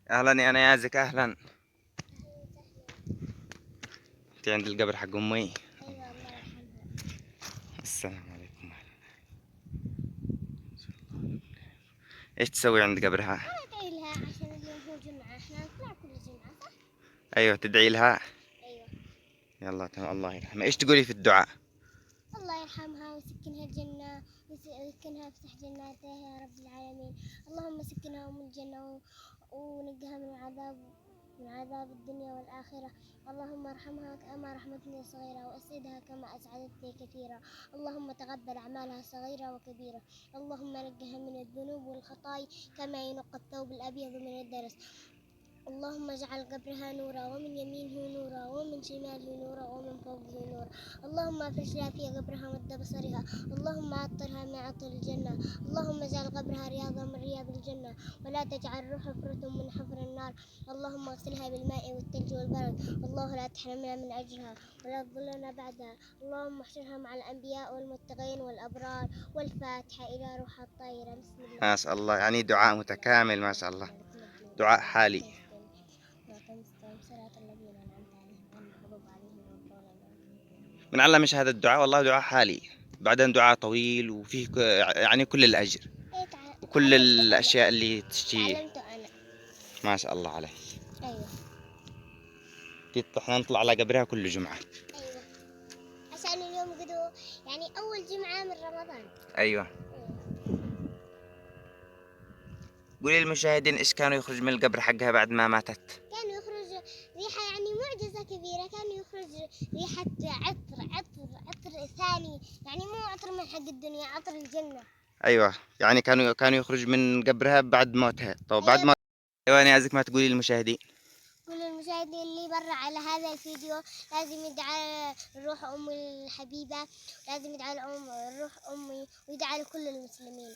اهلا يا نيازك، اهلا. انت عند القبر حق امي. ايوه الله يرحمها. السلام عليكم. ايش تسوي عند قبرها؟ انا ادعي لها عشان اليوم هو جمعة، احنا نطلع كل جمعة صح؟ ايوه تدعي لها. ايوه. يلا تمام، الله يرحمها. ايش تقولي في الدعاء؟ الله يرحمها ويسكنها الجنة ويسكنها يفتح جناته يا رب العالمين. اللهم سكنها من الجنة ونقها من العذاب، من عذاب الدنيا والآخرة. اللهم ارحمها كما رحمتني صغيرة، وأسعدها كما أسعدتني كثيرا. اللهم تقبل أعمالها صغيرة وكبيرة. اللهم نقها من الذنوب والخطايا كما ينقى الثوب الأبيض من الدنس. اللهم اجعل قبرها نورا، ومن يمينه نورا، ومن شماله نورا، ومن فوقه نورا. اللهم افرش لها في قبرها مد بصرها. اللهم عطرها من عطر الجنة. اللهم اجعل قبرها رياضا من رياض الجنة، ولا تجعل روح حفرة من حفر النار. اللهم اغسلها بالماء والثلج والبرد. الله لا تحرمنا من اجرها ولا تضلنا بعدها. اللهم احشرها مع الانبياء والمتقين والابرار. والفاتحة الى روح الطاهرة. بسم الله. ما شاء الله، يعني دعاء متكامل ما شاء الله. دعاء حالي. صراط الذين أنعمت عليهم غير المغضوب عليهم ولا الضالين. من علمش هذا الدعاء، والله دعاء حالي. بعدين دعاء طويل وفيه يعني كل الأجر إيه وكل تعلمته أنا. الأشياء اللي تشتهيه. تعلمته أنا. ما شاء الله عليه. أيوه. احنا نطلع على قبرها كل جمعة. أيوه عشان اليوم قدو يعني أول جمعة من رمضان. أيوة. أيوه. قولي للمشاهدين إيش كانوا يخرج من القبر حقها بعد ما ماتت. كان يخرج ريحة يعني معجزة كبيرة. كان يخرج ريحة عطر ثاني، يعني مو عطر من حق الدنيا، عطر الجنة. أيوة، يعني كانوا يخرج من قبرها بعد موتها. طب بعد أيوه. ما أيوة، أنا عايزك ما تقولي للمشاهدين. كل المشاهدين اللي برا على هذا الفيديو لازم يدعى لروح أمي الحبيبة، لازم يدعى لروح أمي ويدعى لكل المسلمين.